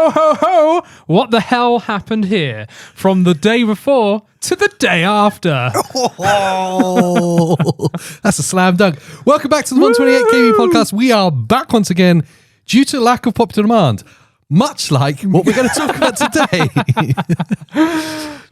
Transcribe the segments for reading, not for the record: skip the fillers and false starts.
ho, ho, ho, what the hell happened here? From the day before to the day after. Oh, that's a slam dunk. Welcome back to the 128 Gaming Podcast. We are back once again due to lack of popular demand, much like what we're going to talk about today.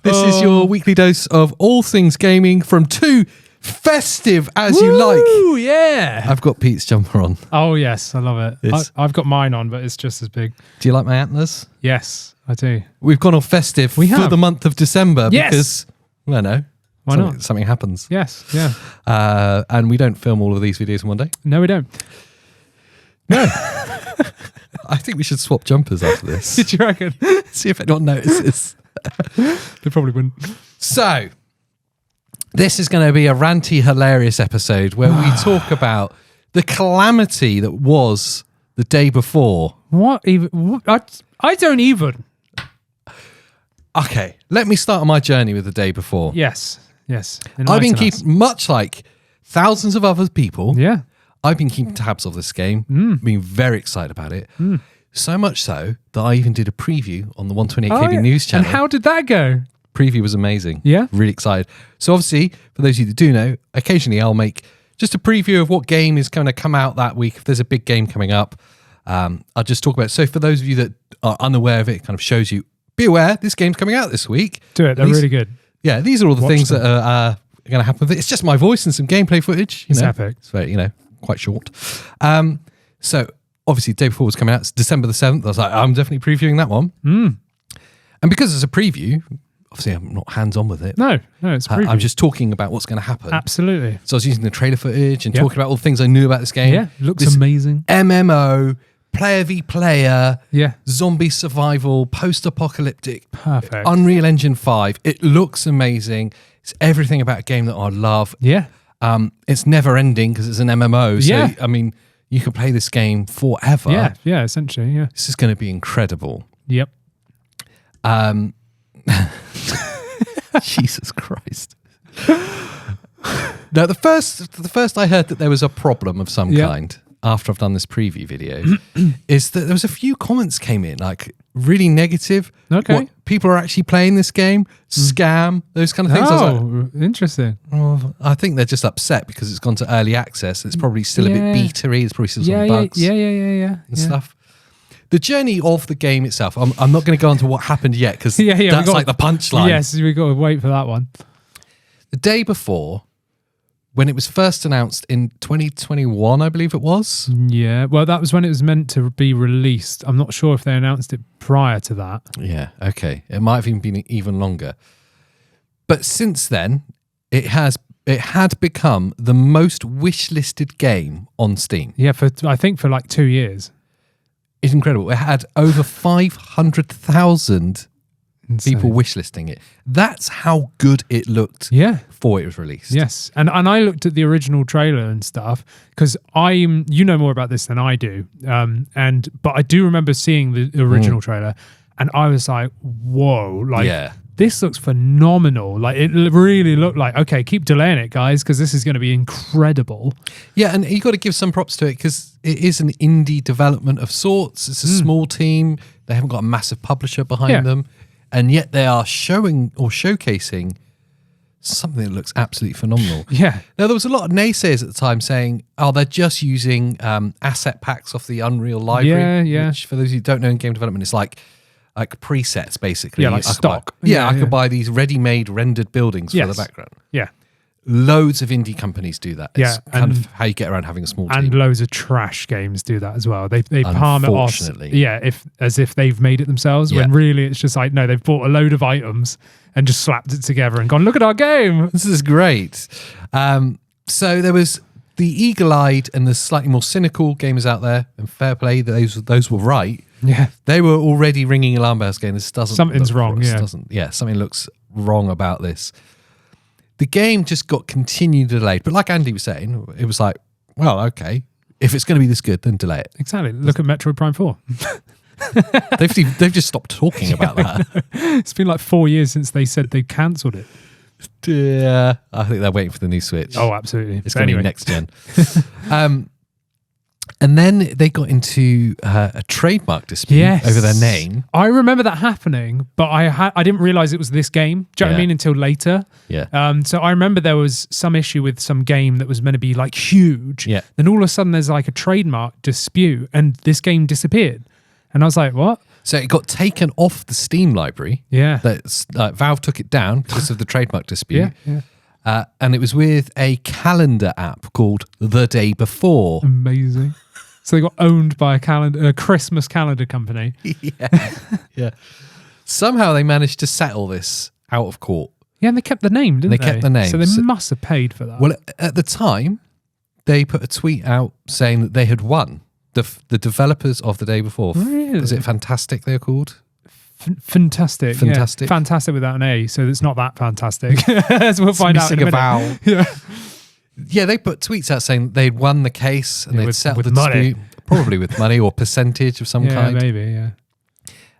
This is your weekly dose of all things gaming from two festive as you like. Yeah. I've got Pete's jumper on. Oh, yes. I love it. I've got mine on, but it's just as big. Do you like my antlers? Yes, I do. We've gone all festive for the month of December because, well, no. Why not? Something happens. Yes, yeah. And we don't film all of these videos in one day. No, we don't. No. I think we should swap jumpers after this. Did you reckon? See if anyone notices. They probably wouldn't. So, this is going to be a ranty, hilarious episode where we talk about the calamity that was the day before. What even? I don't even. Okay, let me start on my journey with the day before. Yes. I've been keeping, much like thousands of other people, Yeah. I've been keeping tabs of this game, being very excited about it. So much so that I even did a preview on the 128KB News channel. And how did that go? Preview was amazing. Yeah. Really excited. So obviously, for those of you that do know, occasionally I'll make just a preview of what game is going to come out that week. If there's a big game coming up, I'll just talk about it. So for those of you that are unaware of it, it kind of shows you, be aware, this game's coming out this week. Do it. They're really good. Yeah, these are all the things that are going to happen with it. It's just my voice and some gameplay footage. It's epic. It's very, quite short. So obviously, the day before was coming out. It's December the 7th. I was like, I'm definitely previewing that one. And because it's a preview, obviously I'm not hands-on with it. No, it's a preview. I'm just talking about what's going to happen. Absolutely. So I was using the trailer footage and talking about all the things I knew about this game. Yeah, looks amazing. MMO, player v player, Yeah. zombie survival, post-apocalyptic, Perfect. Unreal Engine 5. It looks amazing. It's everything about a game that I love. Yeah. It's never ending because it's an MMO. So, Yeah. I mean, you can play this game forever. Yeah, essentially, yeah. This is going to be incredible. Yep. Jesus Christ. Now, the first I heard that there was a problem of some kind after I've done this preview video is that there was a few comments came in, like really negative. Okay. What, people are actually playing this game, scam, those kind of things. I was like, interesting. well, I think they're just upset because it's gone to early access. It's probably still a bit beta-y. There's probably still some bugs and stuff. The journey of the game itself, I'm not going to go into what happened yet because that's like the punchline. Yes, we've got to wait for that one. The day before, when it was first announced in 2021, I believe it was. Yeah, well, that was when it was meant to be released. I'm not sure if they announced it prior to that. Yeah, okay. It might have even been even longer. But since then, it had become the most wish-listed game on Steam. Yeah, I think for like 2 years. It's incredible. It had over 500,000 people wishlisting it. That's how good it looked before it was released. Yes. And I looked at the original trailer and stuff because you know more about this than I do. But I do remember seeing the original trailer and I was like, whoa, this looks phenomenal. Like it really looked like, okay, keep delaying it, guys, because this is going to be incredible. Yeah, and you got to give some props to it because it is an indie development of sorts. It's a small team. They haven't got a massive publisher behind them. And yet they are showing or showcasing something that looks absolutely phenomenal. Yeah. Now, there was a lot of naysayers at the time saying, they're just using asset packs off the Unreal library. Yeah. Which, for those who don't know in game development, it's like presets, basically. Yeah, like stock. I could buy these ready-made rendered buildings for the background. Yeah. Loads of indie companies do that. It's kind of how you get around having a small team. And loads of trash games do that as well. They palm it off, as if they've made it themselves, when really it's just like, no, they've bought a load of items and just slapped it together and gone, look at our game. This is great. So there was the eagle-eyed and the slightly more cynical gamers out there, and fair play, those were right. Yeah. They were already ringing alarm bells going, this doesn't... Something's wrong, something looks wrong about this. The game just got continued delayed. But like Andy was saying, it was like, well, okay, if it's going to be this good, then delay it. Exactly. Look at Metroid Prime 4. They've just stopped talking about that. It's been like 4 years since they said they cancelled it. Yeah, I think they're waiting for the new Switch. Oh, absolutely. It's going to be next gen. And then they got into a trademark dispute Yes. over their name. I remember that happening, but I didn't realize it was this game. Do you know what I Yeah. mean? Until later. Yeah. So I remember there was some issue with some game that was meant to be like huge. Yeah. Then all of a sudden there's like a trademark dispute and this game disappeared. And I was like, what? So it got taken off the Steam library. Yeah. That's Valve took it down because of the trademark dispute. Yeah. And it was with a calendar app called The Day Before. Amazing. So they got owned by a Christmas calendar company. Yeah. Somehow they managed to settle this out of court. Yeah, and they kept the name, didn't they? They kept the name. So they must have paid for that. Well, at the time, they put a tweet out saying that they had won. The developers of The Day Before. Really? Is it Fantastic they're called? Fantastic. Fantastic. Yeah. Fantastic without an A, so it's not that fantastic. As we'll find out in a minute. vowel. Yeah. Yeah, they put tweets out saying they'd won the case and they'd settled the money. dispute, probably with money or percentage of some kind. Maybe, yeah.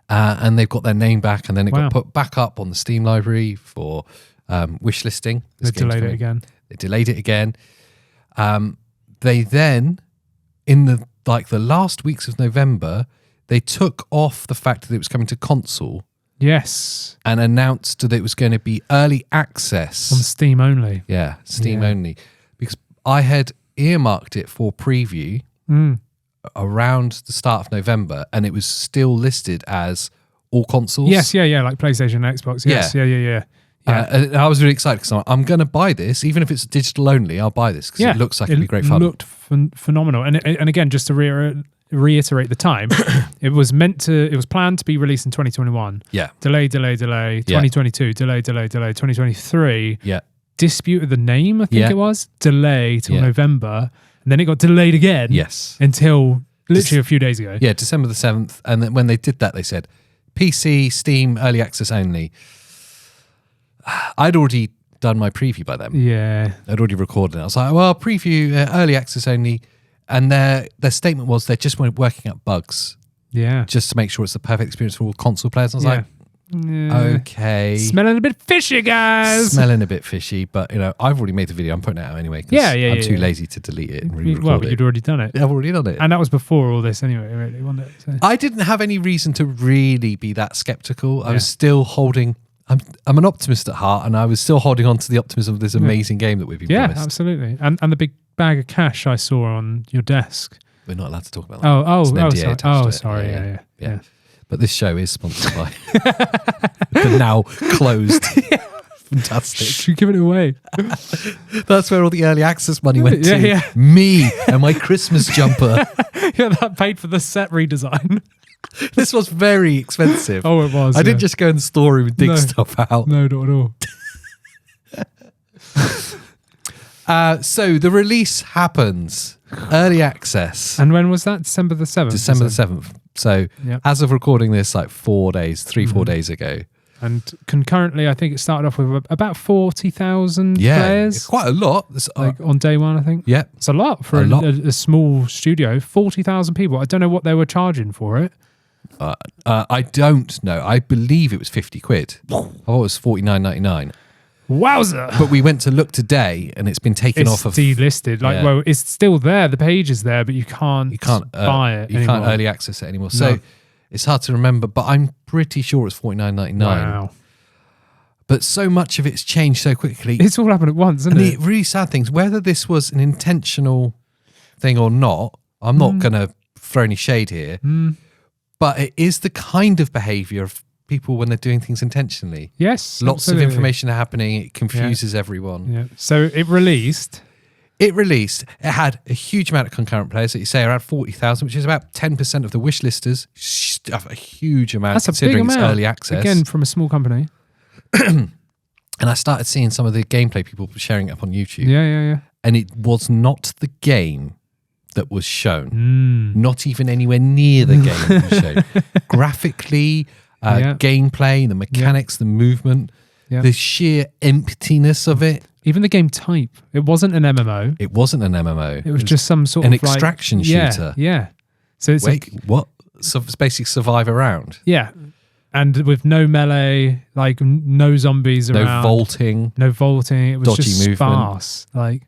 And they've got their name back, and then it Wow. got put back up on the Steam library for wish listing. They delayed it again. They delayed it again. They then, in the last weeks of November, they took off the fact that it was coming to console Yes. and announced that it was going to be early access. On Steam only. Yeah, Steam Yeah. only. Because I had earmarked it for preview around the start of November, and it was still listed as all consoles. Yes, yeah, like PlayStation, Xbox. Yes, yeah. And I was really excited because I'm going to buy this, even if it's digital only. I'll buy this because it looks like it'd be great fun. It looked phenomenal, and again, just to reiterate the time, it was planned to be released in 2021. Yeah, Delay. 2022, delay. 2023. yeah, Dispute of the name, I think Yeah. it was. Delay till Yeah. November, and then it got delayed again. yes, Until literally a few days ago. yeah, December the 7th. And then when they did that, they said PC, Steam, early access only. I'd already done my preview by then. Yeah. I'd already recorded it. I was like, well, preview, early access only. And their statement was they just weren't working out bugs Yeah. just to make sure it's the perfect experience for all console players. And I was Yeah. like, okay. Smelling a bit fishy, guys. Smelling a bit fishy, but I've already made the video. I'm putting it out anyway. 'Cause Yeah, I'm too yeah. lazy to delete it and re-record Well, it. you'd already done it. I've already done it. And that was before all this anyway, really, wasn't it? So. I didn't have any reason to really be that skeptical. I Yeah. was still holding. I'm an optimist at heart, and I was still holding on to the optimism of this amazing game that we've been Yeah, promised. absolutely. And the big bag of cash I saw on your desk. We're not allowed to talk about that. Oh, It's an NDA sorry. attached Oh, to it. sorry. Yeah. But this show is sponsored by the now closed. Fantastic. Should give it away. That's where all the early access money went to. Yeah. Me and my Christmas jumper. Yeah, that paid for the set redesign. This was very expensive. Oh, it was. I didn't just go in the storeroom and dig No. stuff out. No, not at all. So the release happens. Early access. And when was that? December the 7th? December the 7th. So Yep. as of recording this, like 4 days ago. And concurrently, I think it started off with about 40,000 Yeah, players. it's quite a lot. Like on day one, I think. Yeah. It's a lot for A lot. a small studio. 40,000 people. I don't know what they were charging for it. I don't know. I believe it was 50 quid. I thought it was 49.99. Wowza! But we went to look today, and it's been taken It's off of. delisted. Like, Yeah. well, it's still there. The page is there, but you can't buy it You anymore. can't early access it anymore. So it's hard to remember. But I'm pretty sure it's 49.99. Wow. But so much of it's changed so quickly. It's all happened at once, isn't And it? the really sad things, whether this was an intentional thing or not, I'm not going to throw any shade here, but it is the kind of behavior of people when they're doing things intentionally. Yes. Lots absolutely. of information are happening. It confuses everyone. Yeah. So it released. It had a huge amount of concurrent players, that you say around 40,000, which is about 10% of the wish listers. A huge amount That's a big considering it's amount. early access. Again, from a small company. And I started seeing some of the gameplay people sharing it up on YouTube. Yeah. And it was not the game that was shown. Mm. Not even anywhere near the game that was shown. Graphically, gameplay, the mechanics, the movement, the sheer emptiness of it. Even the game type. It wasn't an MMO. It wasn't an MMO. It was just some sort an of extraction shooter. Yeah. So it's what? So it's basically survive around. yeah. And with no melee, like no zombies No around. vaulting. No vaulting. It was Dodgy just movement. sparse. Like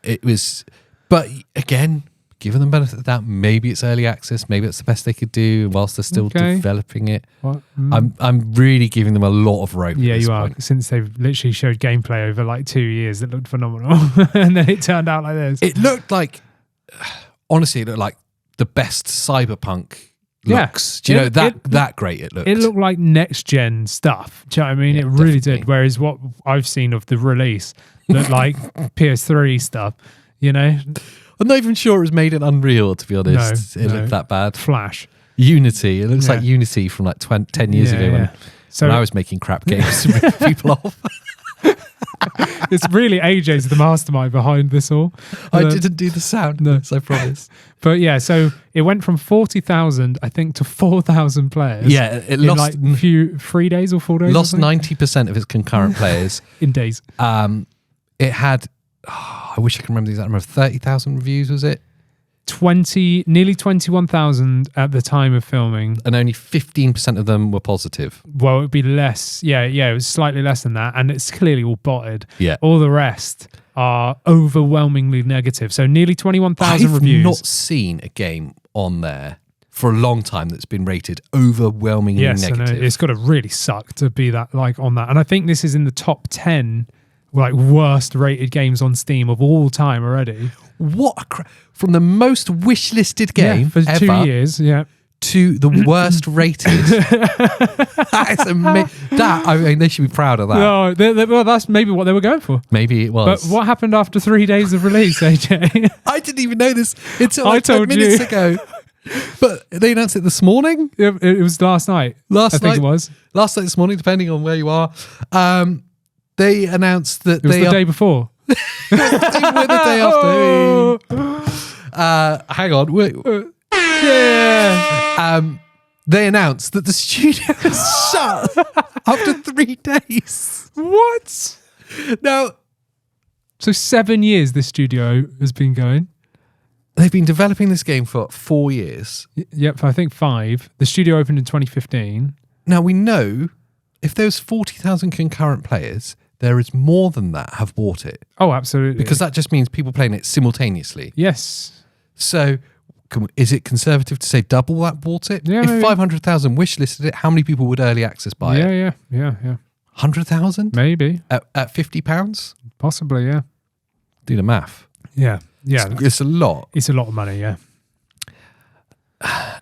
It was, but again, given them benefit of the doubt. Maybe it's early access. Maybe it's the best they could do whilst they're still developing it. What? I'm really giving them a lot of rope. Yeah, at this you are. point. Since they've literally showed gameplay over like 2 years that looked phenomenal, and then it turned out like this. It looked like, honestly, it looked like the best Cyberpunk looks. Do you know that great it looked? It looked like next gen stuff. Do you know what I mean? Yeah, it really definitely. did. Whereas what I've seen of the release looked like PS3 stuff. You know, I'm not even sure it was made in Unreal, to be honest. No, it looked that bad. Flash. Unity. It looks like Unity from like 10 years ago when I was making crap games to rip people off. It's really AJ's the mastermind behind this all. I didn't do the sound. No, I promise. But yeah, so it went from 40,000, I think, to 4,000 players. Yeah, it in lost like 3 days or 4 days. Lost 90% of its concurrent players in days. It had, I wish I can remember the exact number, 30,000 reviews, was it? Nearly 21,000 at the time of filming. And only 15% of them were positive. Well, it would be less. Yeah, it was slightly less than that. And it's clearly all botted. Yeah. All the rest are overwhelmingly negative. So nearly 21,000 reviews. I've not seen a game on there for a long time that's been rated overwhelmingly negative. Yes, it's got to really suck to be that like on that. And I think this is in the top 10 like worst rated games on Steam of all time already. What a from the most wish-listed game for ever 2 years, to the worst rated. That is amazing. I mean, they should be proud of that. No, well, that's maybe what they were going for. Maybe it was. But what happened after 3 days of release, AJ? I didn't even know this until I like 10 told minutes you. ago. But they announced it this morning. It was last night. I think it was. Last night, this morning, depending on where you are. They announced that It was the day before. They were the day after. Hang on. Wait. Yeah. They announced that the studio is shut after 3 days. What? Now, So 7 years this studio has been going. they've been developing this game for 4 years. Yep, I think 5. The studio opened in 2015. Now, we know if there's 40,000 concurrent players, there is more than that have bought it. Oh, absolutely. Because that just means people playing it simultaneously. Yes. So, is it conservative to say double that bought it? Yeah, if maybe. 500,000 wish listed it, how many people would early access buy it? Yeah. 100,000? Maybe. At £50? Possibly, yeah. Do the math. Yeah. It's a lot. It's a lot of money, yeah.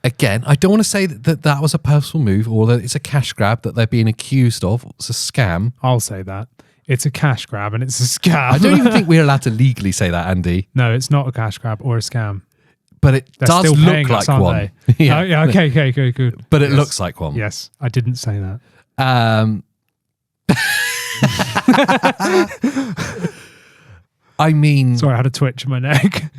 Again, I don't want to say that was a personal move or that it's a cash grab that they're being accused of. It's a scam. I'll say that. It's a cash grab and it's a scam. I don't even think we're allowed to legally say that, Andy. No, it's not a cash grab or a scam. But it They're does still look paying like us, aren't one. they? Yeah, okay, good. But it looks like one. Yes, I didn't say that. I mean, Sorry, I had a twitch in my neck.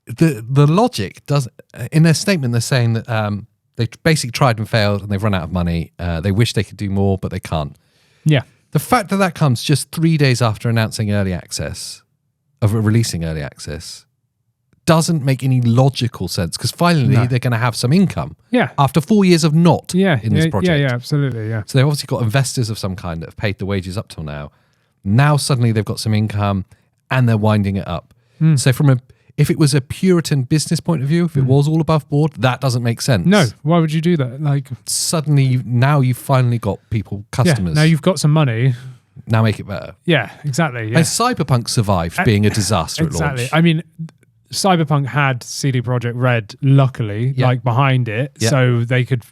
the logic does. In their statement, they're saying that they basically tried and failed, and they've run out of money. They wish they could do more, but they can't. Yeah. The fact that comes just 3 days after announcing early access, of releasing early access, doesn't make any logical sense because finally they're going to have some income. Yeah. After 4 years of not in this project. Yeah, absolutely, yeah. So they've obviously got investors of some kind that have paid the wages up till now. Now suddenly they've got some income and they're winding it up. So if it was a Puritan business point of view, if it was all above board, that doesn't make sense. No, why would you do that? Like, suddenly now you've finally got people, customers. now you've got some money. Now make it better. Yeah, exactly. Yeah. And Cyberpunk survived being a disaster at launch. I mean, Cyberpunk had CD Projekt Red, luckily, like behind it, so they could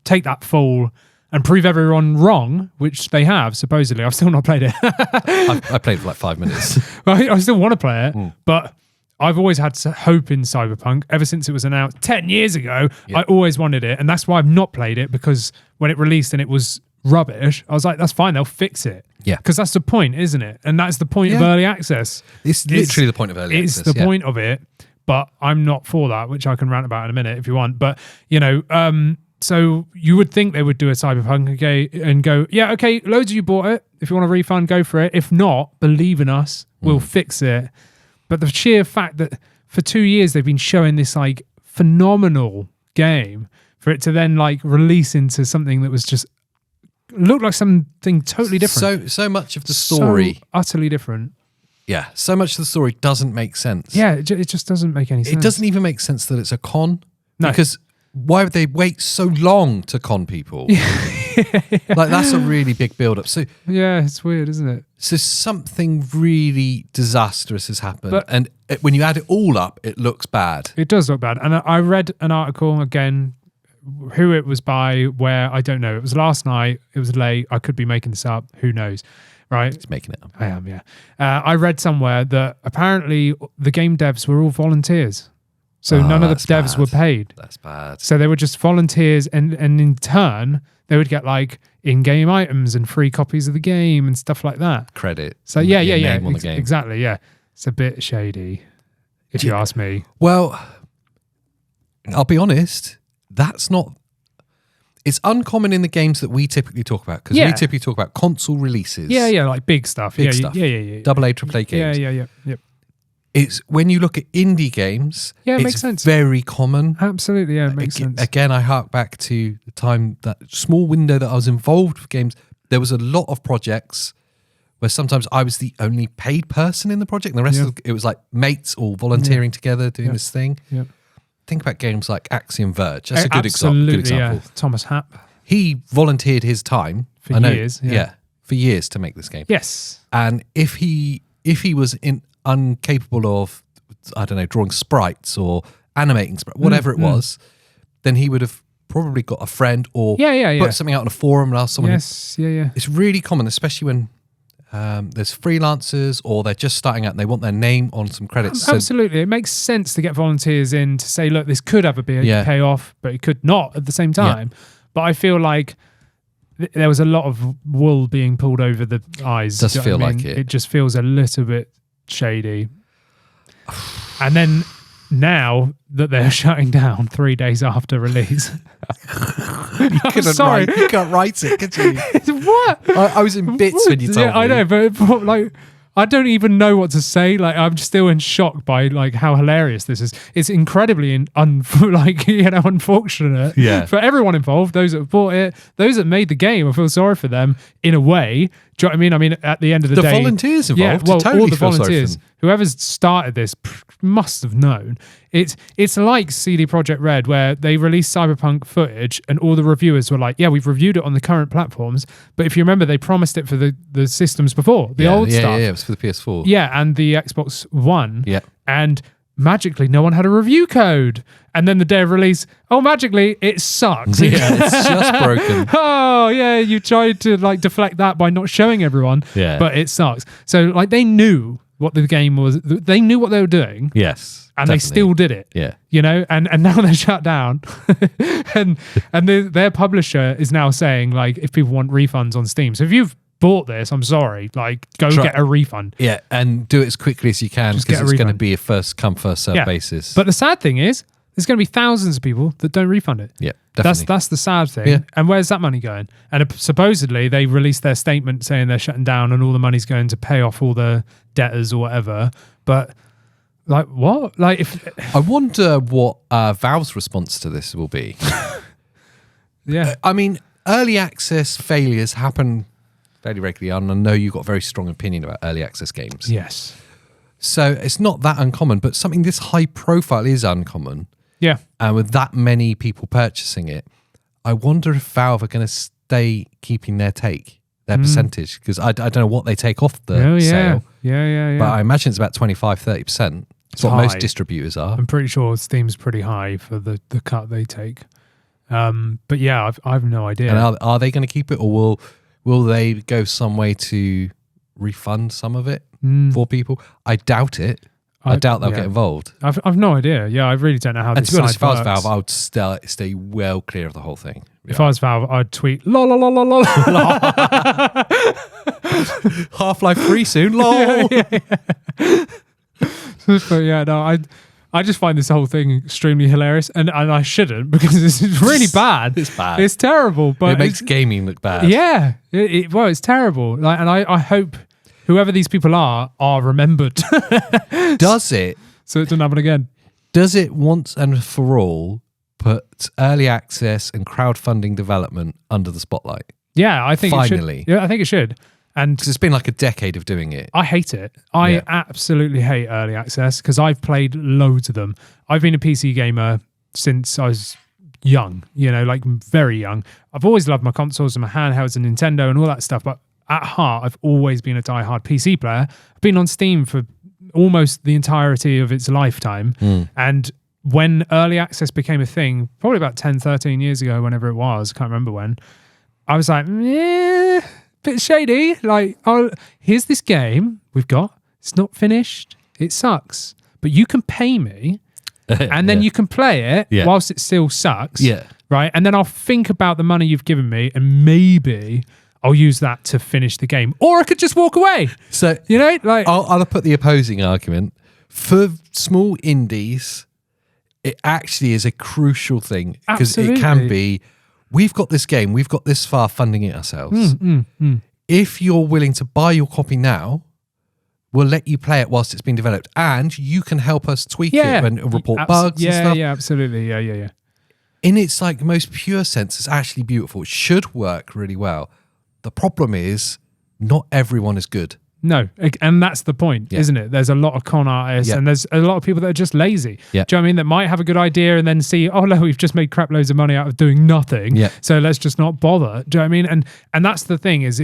take that fall and prove everyone wrong, which they have, supposedly. I've still not played it. I played for like 5 minutes. I still want to play it, but I've always had hope in Cyberpunk ever since it was announced 10 years ago. I always wanted it, and that's why I've not played it, because when it released and it was rubbish, I was like, that's fine, they'll fix it. Yeah. Because that's the point, isn't it? And that's the point of early access. It's literally the point of early access. It's the point of it, but I'm not for that, which I can rant about in a minute if you want. But, so you would think they would do a Cyberpunk and go, yeah, okay, loads of you bought it. If you want a refund, go for it. If not, believe in us, we'll fix it. But the sheer fact that for 2 years they've been showing this like phenomenal game, for it to then like release into something that was just looked like something totally different. So much of the story so utterly different. Yeah, so much of the story doesn't make sense. Yeah, it just doesn't make any sense. It doesn't even make sense that it's a con. No. Because why would they wait so long to con people? Like, that's a really big build-up. So yeah, it's weird, isn't it? So something really disastrous has happened. And when you add it all up, it looks bad. It does look bad. And I read an article, again, who it was by, where, I don't know. It was last night. It was late. I could be making this up. Who knows? Right? It's making it up. I am, yeah. I read somewhere that apparently the game devs were all volunteers. So none of the devs were paid. That's bad. So they were just volunteers, and in turn, they would get like in-game items and free copies of the game and stuff like that. Credit. So yeah. Exactly, yeah. It's a bit shady, if you ask me. Well, I'll be honest, that's not... It's uncommon in the games that we typically talk about, because we typically talk about console releases. Yeah, like big stuff. Big stuff. Yeah. AA, AAA games. Yeah. It's when you look at indie games, it makes sense. Very common. Absolutely, yeah, it makes sense. Again, I hark back to the time, that small window that I was involved with games. There was a lot of projects where sometimes I was the only paid person in the project, and the rest of it was like mates all volunteering together doing this thing. Yeah. Think about games like Axiom Verge. That's a good Absolutely, example. Yeah. Thomas Happ. He volunteered his time for years. Yeah, for years to make this game. Yes. And if he was incapable of, I don't know, drawing sprites or animating sprites, whatever it was, then he would have probably got a friend or put something out on a forum and asked someone. Yes, yeah. It's really common, especially when there's freelancers or they're just starting out and they want their name on some credits. Absolutely. It makes sense to get volunteers in to say, look, this could have a big payoff, but it could not at the same time. Yeah. But I feel like there was a lot of wool being pulled over the eyes. Does feel like it. It just feels a little bit shady. And then now that they're shutting down 3 days after release. You can't write it, could you? What? I was in bits when you told me. I know, but like, I don't even know what to say. Like, I'm still in shock by like how hilarious this is. It's incredibly unfortunate for everyone involved. Those that bought it, those that made the game. I feel sorry for them in a way. Do you know what I mean? I mean, at the end of the day, the volunteers involved. Yeah, well, totally all the volunteers, whoever's started this must have known. It's like CD Projekt Red, where they released Cyberpunk footage and all the reviewers were like, yeah, we've reviewed it on the current platforms, but if you remember, they promised it for the systems before, the old stuff. Yeah, it was for the PS4. Yeah, and the Xbox One. Yeah. And magically, no one had a review code. And then the day of release, magically, it sucks. Yeah, it's just broken. Oh, yeah, you tried to like deflect that by not showing everyone, but it sucks. So like they knew what the game was. They knew what they were doing. Yes. And definitely. they still did it. Yeah. You know, and now they're shut down. and their publisher is now saying, like, if people want refunds on Steam. So if you've bought this, I'm sorry, like, get a refund. Yeah, and do it as quickly as you can, because it's going to be a first come, first serve basis. But the sad thing is, there's going to be thousands of people that don't refund it. Yeah, definitely. That's the sad thing. Yeah. And where's that money going? And supposedly they released their statement saying they're shutting down and all the money's going to pay off all the debtors or whatever. But like, what? Like, if I wonder what Valve's response to this will be. Yeah. I mean, early access failures happen fairly regularly, and I know you've got a very strong opinion about early access games. Yes. So it's not that uncommon, but something this high profile is uncommon. Yeah. And with that many people purchasing it, I wonder if Valve are going to stay keeping their percentage, because I don't know what they take off the sale. Yeah. But I imagine it's about 25-30%. It's what high. most distributors are. I'm pretty sure Steam's pretty high for the cut they take. But yeah, I've no idea. And are they going to keep it, or will they go some way to refund some of it for people? I doubt it. I doubt they'll get involved. I've no idea. Yeah, I really don't know how this to be honest, if I was works. Valve, I would stay well clear of the whole thing. If I was Valve, I'd tweet lol lol lol lol. Half-Life 3 soon, lol. But yeah, no, I just find this whole thing extremely hilarious, and I shouldn't, because it's really bad. It's bad. It's terrible, but it makes gaming look bad. Yeah, it's terrible. Like, and I hope whoever these people are remembered. Does it? So it doesn't happen again. Does it once and for all put early access and crowdfunding development under the spotlight? Yeah, I think finally. It should. Yeah, I think it should. And Because it's been like a decade of doing it. I hate it. I absolutely hate early access because I've played loads of them. I've been a PC gamer since I was young, like very young. I've always loved my consoles and my handhelds and Nintendo and all that stuff. But at heart, I've always been a diehard PC player. I've been on Steam for almost the entirety of its lifetime. And when early access became a thing, probably about 10, 13 years ago, whenever it was, can't remember when, I was like, bit shady. Like, oh, here's this game we've got. It's not finished. It sucks. But you can pay me and then you can play it whilst it still sucks. Yeah. Right. And then I'll think about the money you've given me and maybe I'll use that to finish the game. Or I could just walk away. So, like I'll put the opposing argument. For small indies, it actually is a crucial thing because it can be, we've got this game, we've got this far funding it ourselves. If you're willing to buy your copy now, we'll let you play it whilst it's being developed and you can help us tweak it and report bugs and stuff. Yeah, absolutely. Yeah. In its like most pure sense, it's actually beautiful. It should work really well. The problem is not everyone is good. No, and that's the point, isn't it? There's a lot of con artists and there's a lot of people that are just lazy. Do you know what I mean? That might have a good idea and then see, oh no, we've just made crap loads of money out of doing nothing. So let's just not bother. Do you know what I mean? And that's the thing is,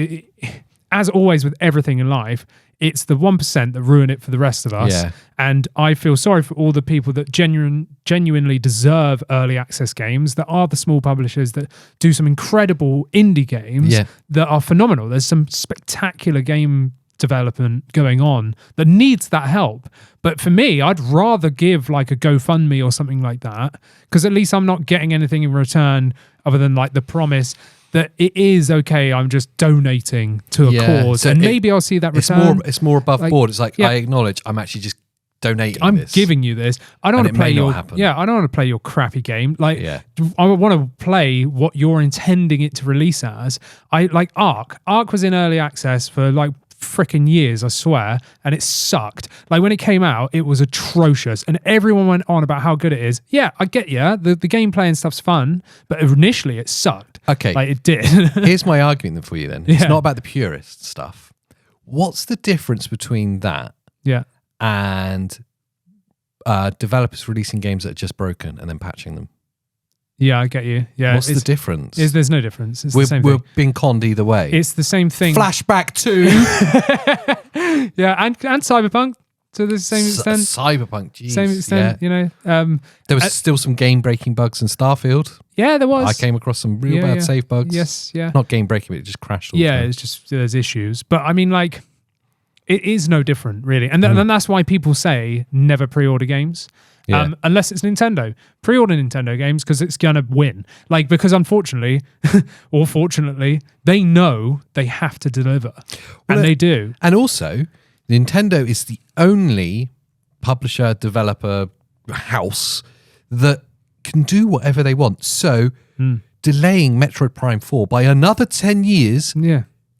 as always with everything in life, it's the 1% that ruin it for the rest of us. And I feel sorry for all the people that genuinely deserve early access games, that are the small publishers that do some incredible indie games that are phenomenal. There's some spectacular game development going on that needs that help. But for me, I'd rather give like a GoFundMe or something like that, because at least I'm not getting anything in return other than like the promise that it is okay, I'm just donating to a cause, so and maybe I'll see that return. It's more above board. It's like, I acknowledge I'm actually just donating I'm this. giving you this. I don't want to play your I don't want to play your crappy game. Like I want to play what you're intending it to release as. I like Ark. Ark was in early access for like freaking years, I swear, and it sucked. Like when it came out, it was atrocious, and everyone went on about how good it is. Yeah, I get you. The gameplay and stuff's fun, but initially it sucked. Okay, like it did. Here's my argument then for you. Then it's not about the purist stuff. What's the difference between that? And developers releasing games that are just broken and then patching them? Yeah, I get you. Yeah, what's the difference? There's no difference. It's the same we're thing. being conned either way. It's the same thing. Flashback 2. and Cyberpunk to the same extent. Cyberpunk, geez. Same extent, there was still some game-breaking bugs in Starfield. Yeah, there was. I came across some real bad save bugs. Yes, yeah. Not game-breaking, but it just crashed all the time. It's just, there's issues. But I mean, like, it is no different, really. And that's why people say never pre-order games. Unless it's Nintendo. Pre-order Nintendo games because it's going to win. Like, because unfortunately, or fortunately, they know they have to deliver. And they do. And also, Nintendo is the only publisher, developer, house that can do whatever they want. So, delaying Metroid Prime 4 by another 10 years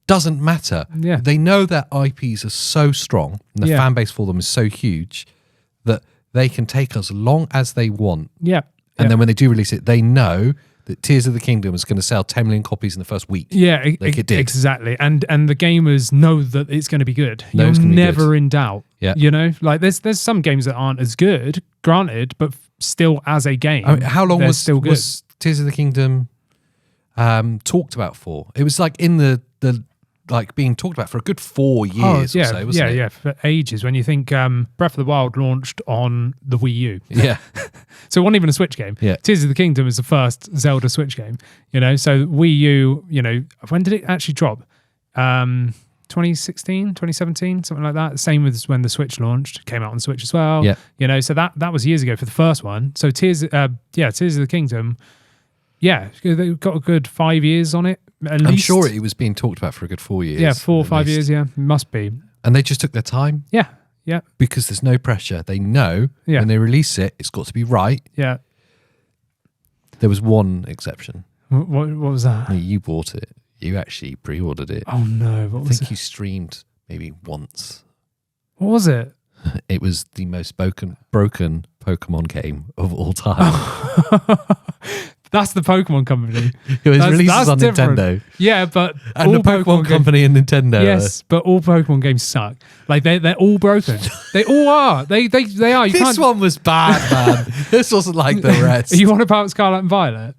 doesn't matter. They know that IPs are so strong and the fan base for them is so huge that they can take as long as they want. And then when they do release it, they know that Tears of the Kingdom is going to sell 10 million copies in the first week. Like it did. Exactly. And the gamers know that it's going to be good. You're never in doubt. Like there's some games that aren't as good, granted, but still as a game. I mean, how long was Tears of the Kingdom talked about for? It was like in the like being talked about for a good 4 years or so, wasn't it? Yeah, for ages. When you think Breath of the Wild launched on the Wii U. So it wasn't even a Switch game. Tears of the Kingdom is the first Zelda Switch game, so Wii U, when did it actually drop? 2016, 2017, something like that. Same as when the Switch launched, came out on Switch as well. So that was years ago for the first one. So Tears of the Kingdom, they've got a good 5 years on it. I'm sure it was being talked about for a good 4 years. Yeah, 4 or 5 years, must be. And they just took their time. Yeah. Because there's no pressure. They know when they release it, it's got to be right. Yeah. There was one exception. What was that? You bought it. You actually pre-ordered it. Oh no, what was it? I think you streamed maybe once. What was it? It was the most broken Pokemon game of all time. That's the Pokemon company. It was releases on different. Nintendo. Yeah, but And the Pokemon company and Nintendo. Yes, but all Pokemon games suck. Like they're all broken. They all are. They are. You This can't. one was bad, man. This wasn't like the rest. Are you on about Scarlet and Violet?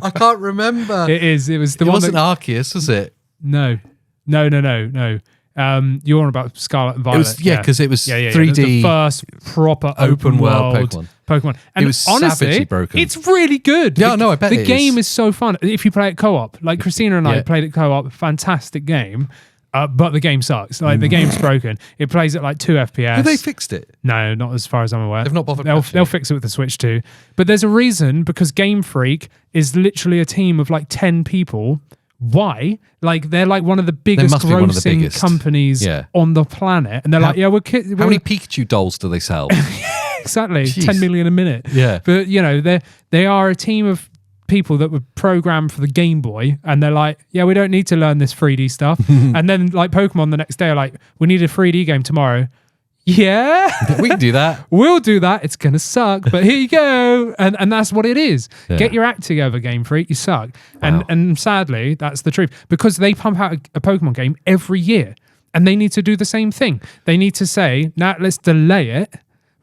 I can't remember. It is. It was the It one. wasn't Arceus, was it? No. You're on about Scarlet and Violet. It was, because it was 3D. The first proper open world Pokemon. And it was honestly, savagely broken. it's really good. Yeah, no, I bet the it game is. is so fun. If you play it co-op, like Christina and I played it co-op, fantastic game. But the game sucks. Like the game's broken. It plays at like 2 FPS. Have they fixed it? No, not as far as I'm aware. They've not bothered. They'll fix it with the Switch too. But there's a reason, because Game Freak is literally a team of like 10 people. Why? Like they're like one of the biggest grossing companies on the planet, and they're like, we're how many Pikachu dolls do they sell? Exactly, Jeez. 10 million a minute. Yeah, but they are a team of people that were programmed for the Game Boy, and they're like, we don't need to learn this 3D stuff. And then like Pokemon the next day are like, we need a 3D game tomorrow. Yeah, we can do that. We'll do that. It's gonna suck, but here you go, and that's what it is. Yeah. Get your act together, Game Freak. You suck, and sadly, that's the truth, because they pump out a Pokemon game every year, and they need to do the same thing. They need to say, now let's delay it.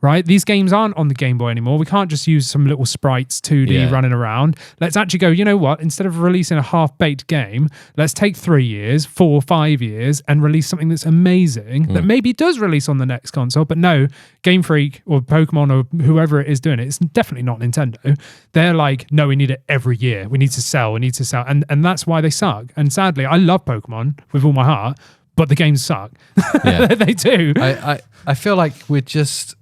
Right? These games aren't on the Game Boy anymore. We can't just use some little sprites 2D running around. Let's actually go, you know what? Instead of releasing a half-baked game, let's take 3 years, 4 or 5 years, and release something that's amazing that maybe does release on the next console. But no, Game Freak or Pokemon or whoever it is doing it, it's definitely not Nintendo. They're like, no, we need it every year. We need to sell. And that's why they suck. And sadly, I love Pokemon with all my heart, but the games suck. Yeah. They do. I feel like we're just...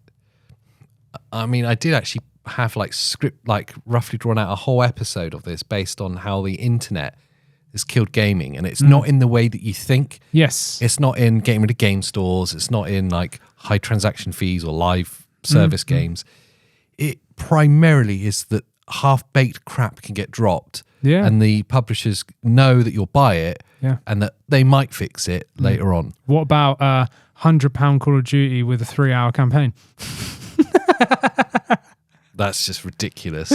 I mean, I did actually have roughly drawn out a whole episode of this based on how the internet has killed gaming, and it's not in the way that you think. Yes. It's not in getting rid of game stores. It's not in like high transaction fees or live service games. It primarily is that half-baked crap can get dropped, and the publishers know that you'll buy it, and that they might fix it later on. What about £100 Call of Duty with a 3-hour campaign? That's just ridiculous.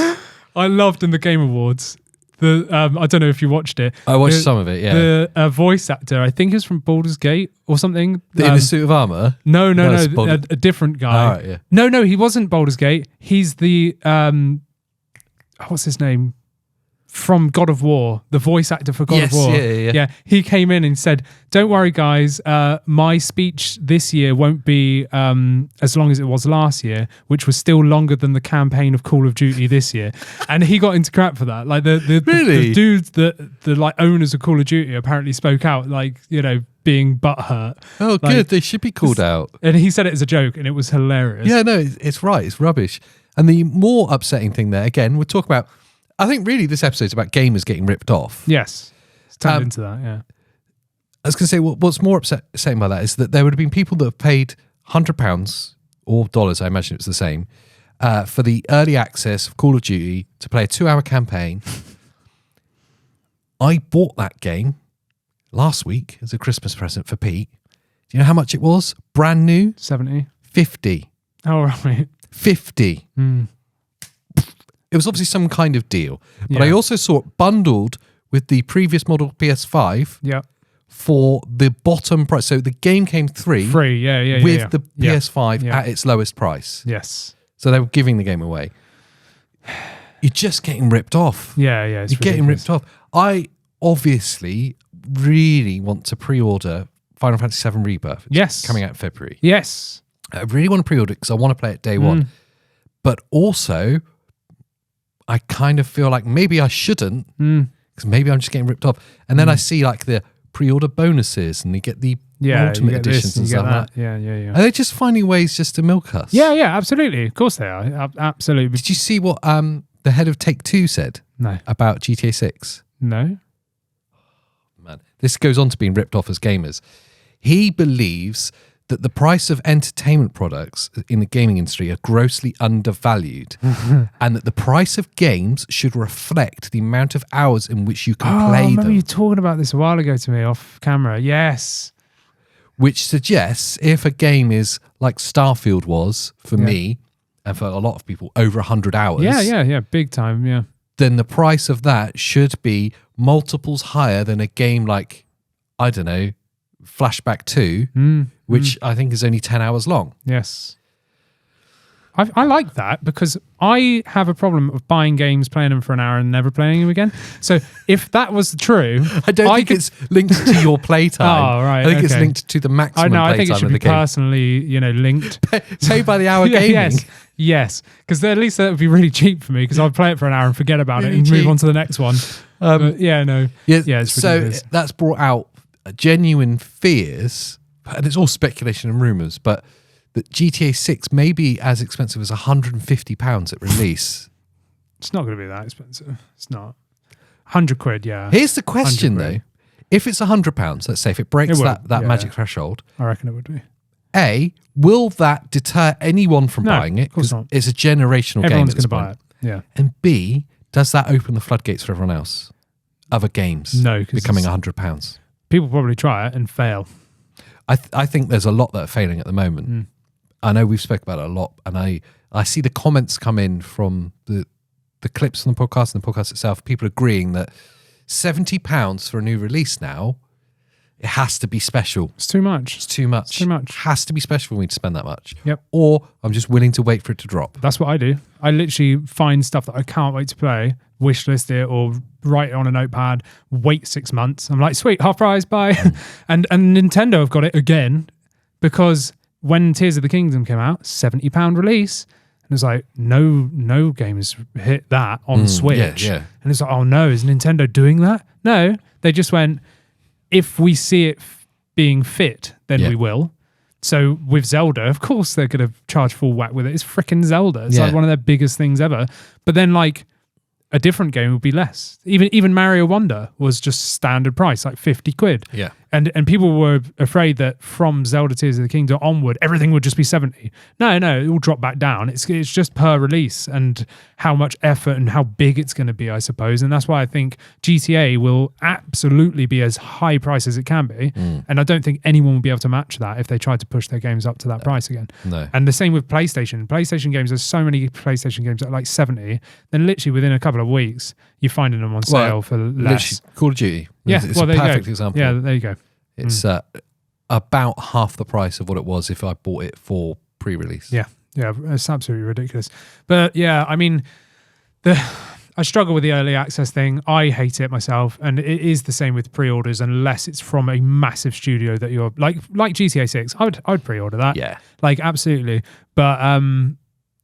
I loved in the Game Awards. I don't know if you watched it. I watched some of it. Yeah, the voice actor, I think, is from Baldur's Gate or something. In a suit of armor. No, a different guy. All right, yeah. No, he wasn't Baldur's Gate. He's the what's his name? From God of War, the voice actor for God of War. Yeah. He came in and said, "Don't worry, guys. My speech this year won't be as long as it was last year, which was still longer than the campaign of Call of Duty this year." And he got into crap for that. Like the dudes the like owners of Call of Duty apparently spoke out, like, being butthurt. Oh, like, good. They should be called out. And he said it as a joke, and it was hilarious. Yeah, no, it's right. It's rubbish. And the more upsetting thing there, again, we're talking about. I think really this episode's about gamers getting ripped off. Yes. It's turned into that, yeah. I was going to say, what's more upsetting by that is that there would have been people that have paid £100 or dollars, I imagine it was the same, for the early access of Call of Duty to play a 2-hour campaign. I bought that game last week as a Christmas present for Pete. Do you know how much it was? Brand new? 70. 50. Oh, right. 50. It was obviously some kind of deal. But I also saw it bundled with the previous model PS5 for the bottom price. So the game came free with the PS5 at its lowest price. Yes. So they were giving the game away. You're just getting ripped off. Yeah. You're getting ripped off. I obviously really want to pre-order Final Fantasy VII Rebirth. It's coming out in February. Yes. I really want to pre-order it because I want to play it day one. But also, I kind of feel like maybe I shouldn't because maybe I'm just getting ripped off. And then I see like the pre-order bonuses and you get the ultimate editions and stuff like that. Yeah. Are they just finding ways just to milk us? Yeah, absolutely. Of course they are. Absolutely. Did you see what the head of Take-Two said about GTA 6? No. Man, this goes on to being ripped off as gamers. He believes that the price of entertainment products in the gaming industry are grossly undervalued and that the price of games should reflect the amount of hours in which you can play them. I remember you talking about this a while ago to me off camera. Yes. Which suggests if a game is like Starfield was for me, and for a lot of people, over 100 hours. Yeah. Big time, yeah. Then the price of that should be multiples higher than a game like, I don't know, Flashback 2, which I think is only 10 hours long. Yes. I like that because I have a problem of buying games, playing them for an hour and never playing them again. So if that was true... I don't think it's linked to your playtime. Oh, right. I think it's linked to the maximum playtime of the game. I think it should be personally, linked. Pay by the hour gaming. Yes. Because at least that would be really cheap for me because I'll play it for an hour and forget about it and move on to the next one. It's ridiculous. So that's brought out genuine fears, and it's all speculation and rumours, but that GTA 6 may be as expensive as £150 at release. It's not going to be that expensive. It's not. 100 quid, yeah. Here's the question, though. If it's £100, let's say, if it breaks that magic threshold, I reckon it would be. A, will that deter anyone from buying it? Because it's a generational game. Everyone's going to buy it. Yeah. And B, does that open the floodgates for everyone else? Other games becoming £100? People probably try it and fail. I think there's a lot that are failing at the moment. I know we've spoken about it a lot, and I see the comments come in from the clips from the podcast and the podcast itself, people agreeing that £70 for a new release now, it has to be special. It's too much. It's too much. It's too much. It has to be special for me to spend that much. Yep. Or I'm just willing to wait for it to drop. That's what I do. I literally find stuff that I can't wait to play, wishlist it or write it on a notepad, wait 6 months. I'm like, sweet, half price, bye. and Nintendo have got it again because when Tears of the Kingdom came out, £70 release. And it's like, no games hit that on Switch. Yeah. And it's like, oh no, is Nintendo doing that? No, they just went, if we see it being fit, then we will. So with Zelda, of course they're going to charge full whack with it. It's freaking Zelda. It's like one of their biggest things ever. But then like a different game would be less. Even Mario Wonder was just standard price, like 50 quid. Yeah. And people were afraid that from Zelda Tears of the Kingdom onward, everything would just be 70. No, it will drop back down. It's just per release and how much effort and how big it's going to be, I suppose. And that's why I think GTA will absolutely be as high price as it can be. And I don't think anyone will be able to match that if they tried to push their games up to that price again. No. And the same with PlayStation. PlayStation games, there's so many PlayStation games at like 70. Then literally within a couple of weeks, you're finding them on sale for less. Call of Duty. Yeah, it's a perfect example. Yeah, there you go. It's about half the price of what it was if I bought it for pre-release. Yeah, it's absolutely ridiculous. But yeah, I mean, I struggle with the early access thing. I hate it myself, and it is the same with pre-orders unless it's from a massive studio that you're like GTA 6. I'd pre-order that. Yeah, like absolutely. But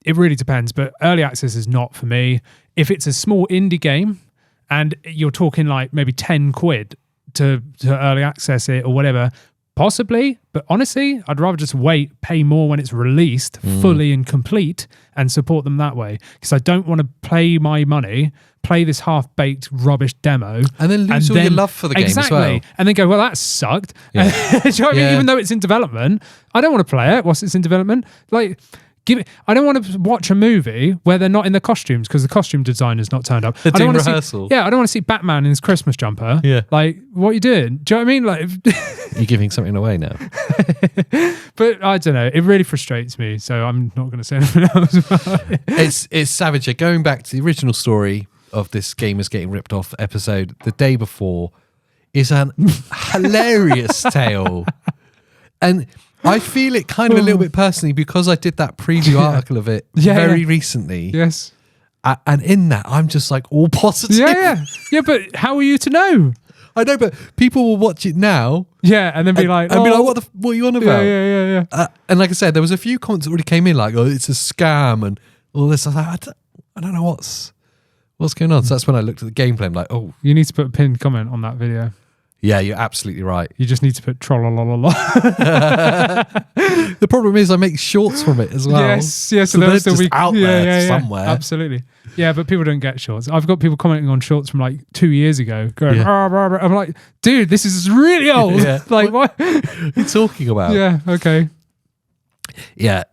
it really depends. But early access is not for me. If it's a small indie game and you're talking like maybe 10 quid to early access it or whatever, possibly, but honestly, I'd rather just wait, pay more when it's released fully and complete and support them that way, because I don't want to play my money, play this half-baked rubbish demo and then lose all your love for the game as well. And then go, well, that sucked. Yeah. Do you know what I mean? Even though it's in development, I don't want to play it whilst it's in development. Like, I don't want to watch a movie where they're not in the costumes because the costume designer's not turned up. They're doing rehearsal. I don't want to see Batman in his Christmas jumper. Yeah. Like, what are you doing? Do you know what I mean? Like, you're giving something away now. But I don't know. It really frustrates me, so I'm not going to say anything else about it. It's savage. Going back to the original story of this Gamers Getting Ripped Off episode, the day before is an hilarious tale. And I feel it kind of a little bit personally because I did that preview article of it very recently. Yes. And in that, I'm just like all positive. Yeah, but how are you to know? I know, but people will watch it now. Yeah, and then be like, what are you on about? Yeah. And like I said, there was a few comments that already came in like, oh, it's a scam and all this. I was like, I don't know what's going on. So that's when I looked at the gameplay. I'm like, oh. You need to put a pinned comment on that video. Yeah, you're absolutely right. You just need to put trollolololo. The problem is I make shorts from it as well. Yes. So they're still just out there somewhere. Absolutely. Yeah, but people don't get shorts. I've got people commenting on shorts from like 2 years ago going, rah, rah, rah. I'm like, dude, this is really old. Yeah. Like, what are you talking about? Yeah, okay. Yeah,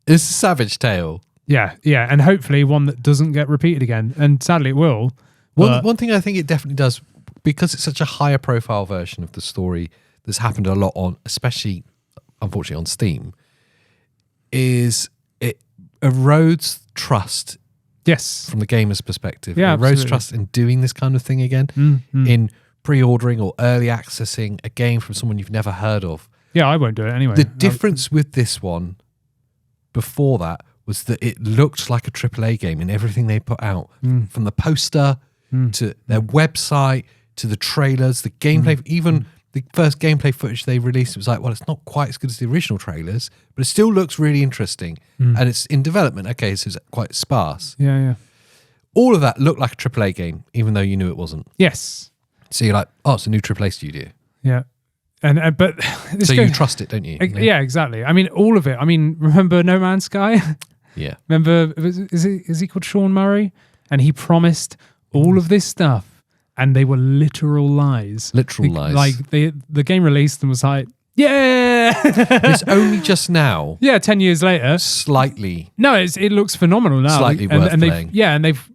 it's a savage tale. Yeah, and hopefully one that doesn't get repeated again. And sadly it will. One thing I think it definitely does, because it's such a higher profile version of the story that's happened a lot on, especially unfortunately on Steam, is it erodes trust Yes. from the gamer's perspective. Yeah, It erodes absolutely. trust in doing this kind of thing again, in pre-ordering or early accessing a game from someone you've never heard of. Yeah, I won't do it anyway. The difference with this one before that was that it looked like a AAA game in everything they put out, from the poster to their website to the trailers, the gameplay, even the first gameplay footage they released. It was like, well, it's not quite as good as the original trailers, but it still looks really interesting, and it's in development. Okay, so it's quite sparse. Yeah. All of that looked like a AAA game, even though you knew it wasn't. Yes. So you're like, oh, it's a new AAA studio. Yeah. And but So you trust it, don't you? Yeah, exactly. I mean, all of it. I mean, remember No Man's Sky? Yeah. Remember, is he called Sean Murray? And he promised all of this stuff, and they were literal lies. Literal lies. Like the game released and was like, yeah. It's only just now, Yeah, 10 years later. slightly, No, it looks phenomenal now. Slightly worth playing. They've,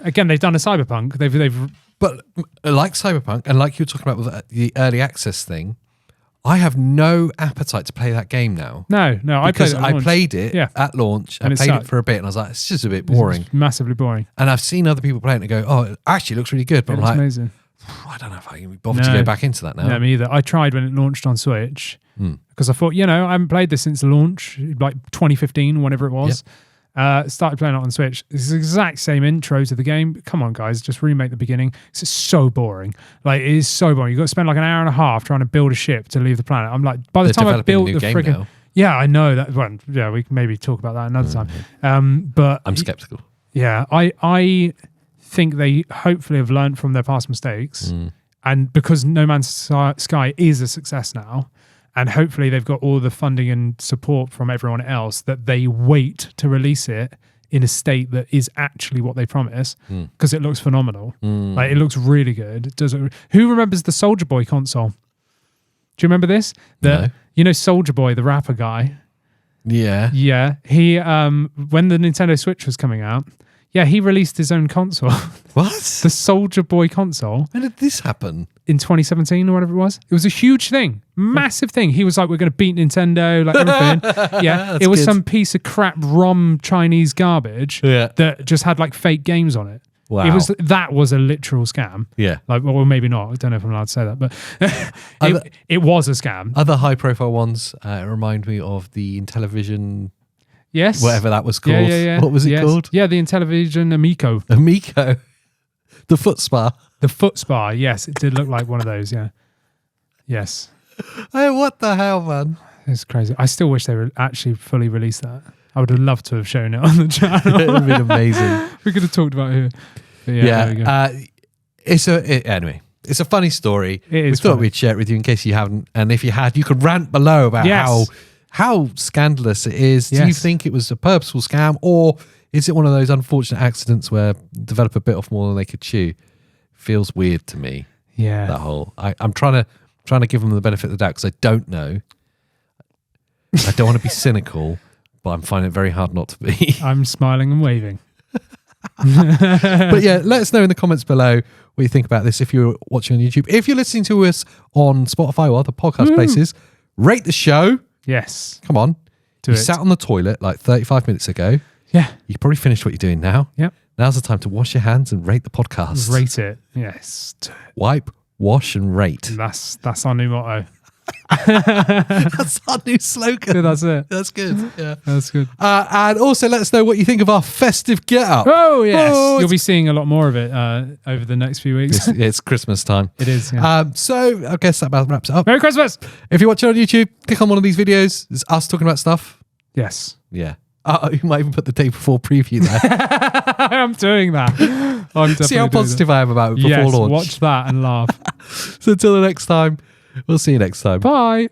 again, they've done a Cyberpunk. They've but like Cyberpunk, and like you were talking about with the early access thing, I have no appetite to play that game now. No, Because I played it at launch. And I it played it sucked. for a bit, and I was like, it's just a bit boring. It's massively boring. And I've seen other people playing it and go, oh, it actually looks really good. But It I'm looks like, amazing. I don't know if I can be bothered to go back into that now. No, me either. I tried when it launched on Switch because I thought, I haven't played this since launch, like 2015, whenever it was. Started playing it on Switch. It's the exact same intro to the game. Come on, guys, just remake the beginning. It's so boring. Like, it is so boring. You've got to spend like an hour and a half trying to build a ship to leave the planet. I'm like, by the time I built the friggin'... Yeah, I know that. Well, yeah, we can maybe talk about that another time. But I'm skeptical. Yeah, I think they hopefully have learned from their past mistakes. And because No Man's Sky is a success now, and hopefully they've got all the funding and support from everyone else, that they wait to release it in a state that is actually what they promise, because it looks phenomenal. Like, it looks really good. It does. Who remembers the Soldier Boy console? Do you remember this? No. Soldier Boy, the rapper guy. Yeah. Yeah, he when the Nintendo Switch was coming out, he released his own console. What? The Soldier Boy console. When did this happen? In 2017 or whatever it was. It was a huge thing. Massive thing. He was like, we're going to beat Nintendo, like everything. Yeah. It was some piece of crap ROM Chinese garbage that just had like fake games on it. Wow. That was a literal scam. Yeah. Like, well, maybe not. I don't know if I'm allowed to say that, but it was a scam. Other high profile ones remind me of the Intellivision... Yes. Whatever that was called. Yeah. What was it called? Yeah, the Intellivision Amico. Amico. The foot spa. The foot spa, yes. It did look like one of those, yeah. Yes. Hey, what the hell, man? It's crazy. I still wish they actually fully released that. I would have loved to have shown it on the channel. It would have been amazing. We could have talked about it here. But there we go. Anyway, it's a funny story. It is We thought funny. we'd share it with you in case you haven't. And if you had, you could rant below about how scandalous it is. Do you think it was a purposeful scam, or is it one of those unfortunate accidents where the developer bit off more than they could chew? Feels weird to me. Yeah. That whole I'm trying to give them the benefit of the doubt because I don't know. I don't want to be cynical, but I'm finding it very hard not to be. I'm smiling and waving. But yeah, let us know in the comments below what you think about this if you're watching on YouTube. If you're listening to us on Spotify or other podcast places, rate the show. Yes. Come on. Do you it. sat on the toilet like 35 minutes ago. Yeah. You probably finished what you're doing now. Yep. Now's the time to wash your hands and rate the podcast. Rate it. Yes. Wipe, wash, and rate. That's our new motto. That's our new slogan. Yeah, that's it. That's good. Yeah. That's good. And also let us know what you think of our festive get-up. Oh, yes. Oh, You'll be seeing a lot more of it over the next few weeks. It's Christmas time. It is, yeah. So I guess that about wraps it up. Merry Christmas! If you're watching on YouTube, click on one of these videos. It's us talking about stuff. Yes. Yeah. You might even put the day before preview there. I'm doing that. See how positive I am about it before launch. Watch that and laugh. So until the next time, we'll see you next time. Bye.